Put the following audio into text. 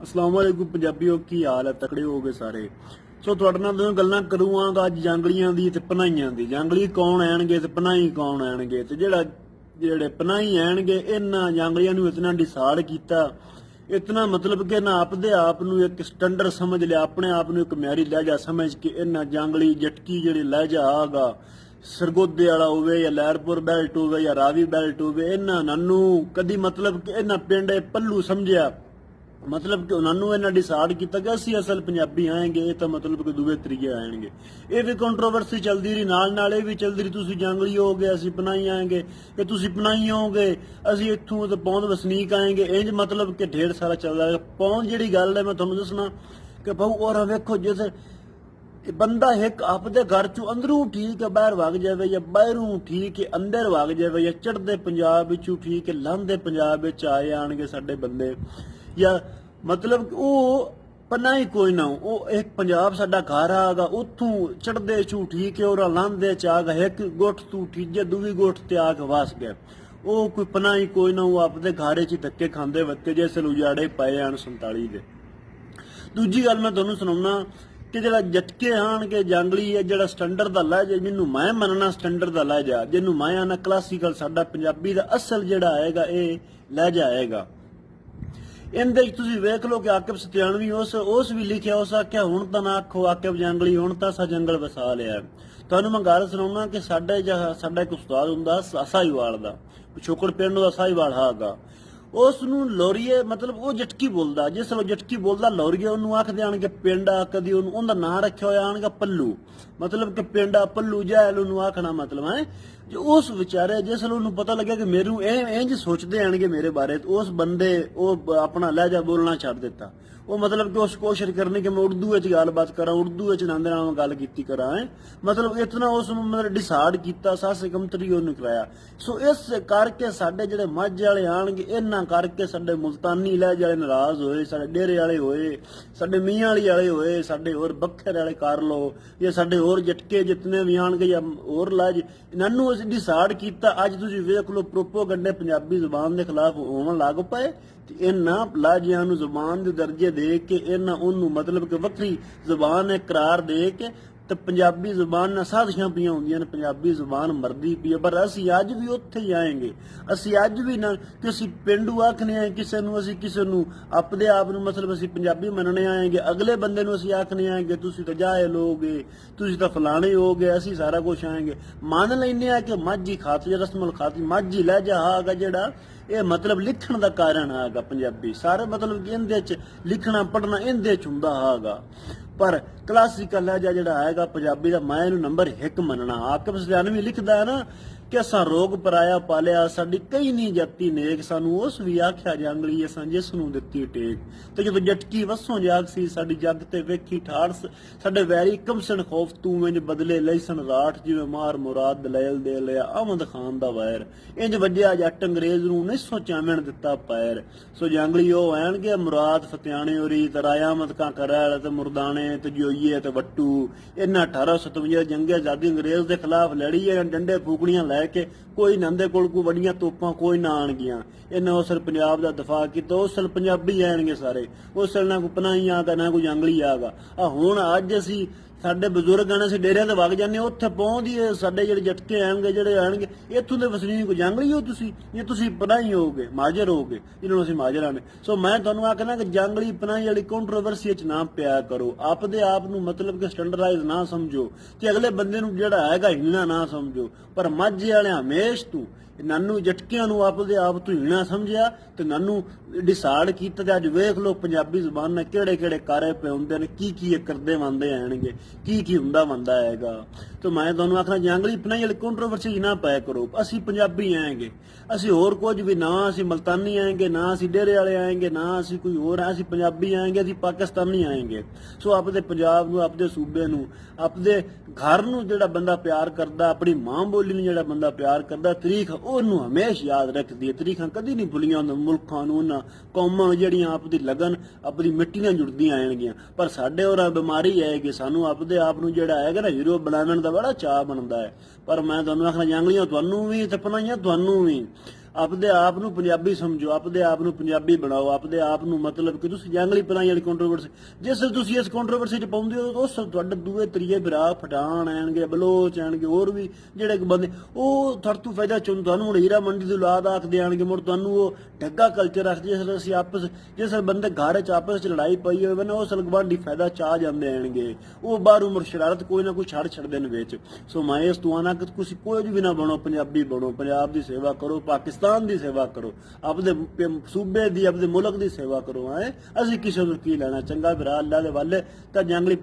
अस्सलाम वालेकुम पंजाबियों की हाल है तकड़े हो गए सारे। सो ਤੁਹਾਡੇ ਨਾਲ ਦੋ ਗੱਲਾਂ ਕਰੂੰਗਾ ਅੱਜ ਜਾਂਗਲੀਆਂ ਦੀ ਤੇ ਪਨਾਈਆਂ ਦੀ। ਜਾਂਗਲੀ ਕੌਣ ਆਣਗੇ ਤੇ ਪਨਾਈ ਕੌਣ ਆਣਗੇ ਤੇ ਜਿਹੜੇ ਪਨਾਈ ਆਣਗੇ ਇਹਨਾਂ ਜਾਂਗਲੀਆਂ ਨੂੰ ਇਤਨਾ ਡਿਸਾਈਡ ਕੀਤਾ, ਇਤਨਾ ਮਤਲਬ ਕਿ ਨਾ ਆਪਦੇ ਆਪ ਨੂੰ ਇੱਕ ਸਟੈਂਡਰਡ ਸਮਝ ਲਿਆ, ਆਪਣੇ ਆਪ ਨੂੰ ਇੱਕ ਮਿਆਰੀ ਲਹਿਜਾ ਸਮਝ ਕੇ ਇਹਨਾਂ ਜਾਂਗਲੀ ਜਟਕੀ ਜਿਹੜੀ ਲਹਿਜਾ ਆਗਾ ਸਰਗੋਦੇ ਵਾਲਾ ਹੋਵੇ ਜਾਂ ਲਹਿਰਪੁਰ ਬੈਲਟ ਹੋਵੇ ਜਾਂ ਰਾਵੀ ਬੈਲਟ ਹੋਵੇ, ਇਹਨਾਂ ਨਾਨੂੰ ਕਦੀ ਮਤਲਬ ਕਿ ਇਹਨਾਂ ਪਿੰਡ ਪੱਲੂ ਸਮਝਿਆ, मतलब कि उन्होंने डिसाइड किया कि असं असल पंजाबी आएंगे तो मतलब कि दूसरे तरीके आएंगे। ये भी कंट्रोवर्सी चलती रही, नाल ये भी चलती रही, तुम जंगली हो गए असी पनाई आएंगे, कि तुम पनाई हो गए असी इतों तो पौंद वसनीक आएंगे, इंज मतलब कि ढेर सारा चलता है। पौंद जी गल है मैं तुहानूं दसना कि बहु और वेखो जिस बंदा एक आपदे घर चों अंदरों ठीक है बाहर वग जाए या बाहरों ठीक है अंदर वग जाए या चढ़ते पंजाब विचों ठीक है लांदे पंजाब विच आए आणगे साडे बंदे या मतलब वो पनाही कोई ना हो एक पंजाब साडा घर आगा उतों चढ़दे चू ठीक है और लांदे च आगा एक गुठ तू ठीजे दूवी गुठ ते आके वस गया, वो कोई पनाही कोई ना हो आपदे घाड़े च धक्के खांदे वत्ते जैसे उजाड़े पाए आन 47 दे। दूजी गल मैं तुहानूं सुणाउणा कि जिहड़ा जटके आणगे जंगली है जिहड़ा स्टैंडर्ड दा लहजा जिन्नू मैं मनना स्टैंडर्ड दा लहजा जिन्नू मैं आना क्लासिकल साडा पंजाबी दा असल जिहड़ा आएगा ये लहजा आएगा। इनदे तुसीं वेख लो कि आकिब सत्यानवी उस भी लिखिया उस आख्या हुण तां ना आखो आकिब जंगली हुण तां असां जंगल वसा लिया। तुहानूं मैं गल सुणाउणा कि साडा एक उस्ताद हुंदा साहिवाल दा पिछोकड़ पिंड दा साहिवाल हागा उसनूं लोरीए मतलब वो जटकी बोलदा जिस वे जटकी बोलदा लोरीए उन्नूं आखदे आणगे पिंडा कदी उहदा नां रखिया होया आणगा पल्लू मतलब कि पिंडा पल्लू जैल उन्नूं आखना मतलब है जो उस विचारे जिस उन्होंने पता लगे कि मेरू इंज सोचते आएंगे मेरे बारे तो उस बंदे वो अपना लहजा बोलना छड़ दिता। वो मतलब कि उस कोशिश करनी कि मैं उर्दू गलबात करा उर्दू नंद नाल गल की करा है मतलब इतना उस मतलब डिसाइड किया सास कमतरी उन्होंने कराया। सो इस करके साडे जिहड़े माझे वाले आणगे इन्हां करके साडे मुल्तानी लहजे वाले नाराज होए, साडे डेरे वाले होए, साडे मियां वाले होए, साडे होर बखर वाले कर लो या साडे होर जटके जितने भी आणगे या होर लहजे इन्हां डिसाइड किया। अज तुसीं वेख लो प्रोपोगंडे पंजाबी जुबान के खिलाफ होवन लग पाए इन्हां लहजियां नूं जुबान दे दर्जे दे के इन्हां उन्नूं मतलब कि वक्री जुबान करार दे के ते पंजाबी जुबान नाल साधियां पियां होंदियां ने, पंजाबी जुबान मरदी पई है। पर असीं अज भी उत्थे ही आएंगे, असीं अज भी ना कि असीं पेंडू आखने आए किसे नूं, असीं किसे नूं अपने आप नूं मतलब असीं पंजाबी मनने आएंगे, अगले बंदे नूं असीं आखने आएंगे तुसीं तां जाहिल होगे, तुसीं तां फलाणे होगे, असीं सारा कुछ आएंगे। मान लैने आ कि माझी खाती रस्मल खाती माझी लहजा आगा जिहड़ा ये मतलब लिखण दा कारण आगा पंजाबी सारे मतलब कि इंदे च लिखना पढ़ना इंदे च हुंदा आगा। पर क्लासिकल लहजा जिहड़ा आएगा पंजाबी दा मैं इहनूं नंबर 1 मनना। आकिब सत्यानवी लिखदा है ना कि असां रोग पराया पालिया साडी कई नहीं जाती नेक सानू उस भी आख्या जंगली असां जिस नूं दित्ती टेक ते जदों जटकी वसों जाग सी साडी जग ते वेखी ठाड़ साडे वैरी कमसन खौफ तू इंज बदले लईसन राठ जिवें मार मुराद दलैल दे लिया अहमद खान दा वैर इंज वज्जिया जट अंग्रेज नूं 1954 दित्ता पैर। सो जंगली ओ आणगे मुराद फतियाणे होरी ते रायामत का करैल ते मुरदाने ते जोईए ते वट्टू इन्हां 1857 जंगे आजादी अंग्रेज दे खिलाफ लड़ी है डंडे फूकड़ियां के कोई नंदे कोल कोई वड़ियां तोपां कोई ना आणगियां इन्हां उस पंजाब दा दफा कीता उस पंजाबी आणगे सारे उस ना कोई पनाही आगा ना कोई जंगली आगा। हुण अज असीं साडे बजुर्ग आने असीं डेरियां ते वग जाने उत्थे पहुंचदी साडे जिहड़े जटके आणगे जिहड़े आणगे इत्थों दे वसनीक जंगली हो तुसीं जे तुसीं पनाही होगे माजर होगे जिन्होंने असीं माजर आने। सो मैं तुहानूं आखना कि जंगली पनाही वाली कंट्रोवर्सी च ना पिया करो, आपदे आप नूं मतलब कि स्टैंडर्डाइज ना समझो ते अगले बंदे नूं जिहड़ा हैगा हीना ना समझो। पर माझे वाले हमेश तू नानू जटकियां नूं आपदे आप तू हीना समझिया ते नानू डिसाइड कीता ते अज वेख लो पंजाबी जुबान ने किहड़े किहड़े कारे पे हुंदे ने की करदे वंदे आणगे की हुंदा वंदा हैगा। तो मैं तुहानूं आखना जंगली पनाही वाली कंट्रोवर्सी ना पाया करो। असीं पंजाबी आएंगे असीं होर कुछ भी ना असीं मल्तानी आएंगे ना असीं डेरे वाले आएंगे ना असीं कोई होर असीं पंजाबी आएंगे असीं पाकिस्तानी आएंगे। सो आपदे पंजाब नूं आपदे सूबे नूं आपदे घर नूं जिहड़ा बंदा प्यार करदा अपनी मां बोली नूं जिहड़ा बंदा प्यार करदा तरीक ਉਹਨੂੰ ਹਮੇਸ਼ ਯਾਦ ਰੱਖਦੀ ਹੈ, ਤਰੀਕਾਂ ਕਦੀ ਨਹੀਂ ਭੁੱਲੀਆਂ ਉਹਨਾਂ ਮੁਲਕਾਂ ਨੂੰ ਉਹਨਾਂ ਕੌਮਾਂ ਨੂੰ ਜਿਹੜੀਆਂ ਆਪਦੀ ਲਗਨ ਆਪਣੀ ਮਿੱਟੀ ਨਾਲ ਜੁੜਦੀਆਂ ਆਣਗੀਆਂ। ਪਰ ਸਾਡੇ ਹੋਰ ਬਿਮਾਰੀ ਹੈ ਕਿ ਸਾਨੂੰ ਆਪਦੇ ਆਪ ਨੂੰ ਜਿਹੜਾ ਹੈਗਾ ਨਾ ਹੀਰੋ ਬਣਾਉਣ ਦਾ ਬੜਾ ਚਾਅ ਬਣਦਾ ਹੈ। ਪਰ ਮੈਂ ਤੁਹਾਨੂੰ ਆਖਣਾ ਜੰਗਲੀਆਂ ਤੁਹਾਨੂੰ ਵੀ ਤੇ ਪਨਾਈਆਂ ਤੁਹਾਨੂੰ ਵੀ ਆਪਦੇ ਆਪ ਨੂੰ ਪੰਜਾਬੀ ਸਮਝੋ, ਆਪਦੇ ਆਪ ਨੂੰ ਪੰਜਾਬੀ ਬਣਾਓ, ਆਪਦੇ ਆਪ ਨੂੰ ਮਤਲਬ ਕਿ ਤੁਸੀਂ ਜੰਗਲੀ ਪਨਾਹੀ ਵਾਲੀ ਕੰਟਰੋਵਰਸੀ ਜਿਸ ਤੁਸੀਂ ਇਸ ਕੰਟਰੋਵਰਸੀ 'ਚ ਪਾਉਂਦੇ ਹੋ ਉਸ ਤੁਹਾਡੇ ਦੂਏ ਤਰੀਏ ਭਰਾ ਪਠਾਨ ਆਣਗੇ, ਬਲੋਚ ਆਣਗੇ, ਹੋਰ ਵੀ ਜਿਹੜੇ ਬੰਦੇ ਉਹ ਤੁਹਾਡੇ ਤੋਂ ਫਾਇਦਾ ਚੁਣ ਤੁਹਾਨੂੰ ਹੁਣ ਹੀਰਾ ਮੰਡੀ ਦੀ ਔਲਾਦ ਆਖਦੇ ਆਣਗੇ, ਮੁੜ ਤੁਹਾਨੂੰ ਉਹ ਢੱਗਾ ਕਲਚਰ ਰੱਖਦੇ ਜਿਸ ਅਸੀਂ ਜਿਸ ਬੰਦੇ ਘਰ 'ਚ ਆਪਸ 'ਚ ਲੜਾਈ ਪਈ ਹੋਵੇ ਨਾ ਉਸ ਗਵਾਂਢੀ ਫਾਇਦਾ ਚਾਹ ਜਾਂਦੇ ਆਣਗੇ, ਉਹ ਬਾਹਰ ਉਮਰ ਸ਼ਰਾਰਤ ਕੋਈ ਨਾ ਕੋਈ ਛੱਡਦੇ ਨੇ ਵਿੱਚ। ਸੋ ਮੈਂ ਇਸ ਤੋਂ ਆਣਾ ਕਿ ਤੁਸੀਂ ਕੋਈ ਵੀ ਨਾ ਬਣੋ, ਪੰਜਾਬੀ ਬਣੋ, ਪੰਜਾਬ ਦੀ ਸੇਵਾ ਕਰੋ, ਪਾਕਿਸਤਾਨ ਦੀ ਸੇਵਾ ਕਰੋ, ਆਪਦੇ ਸੂਬੇ ਦੀ, ਆਪਦੇ ਮੁਲਕ ਦੀ ਸੇਵਾ ਕਰੋ। ਅਸੀਂ ਕਿਸੇ ਨੂੰ ਕੀ ਲੈਣਾ, ਚੰਗਾ ਭਰਾ ਅੱਲਾ ਦੇ ਵੱਲ ਤਾਂ ਜੰਗਲੀ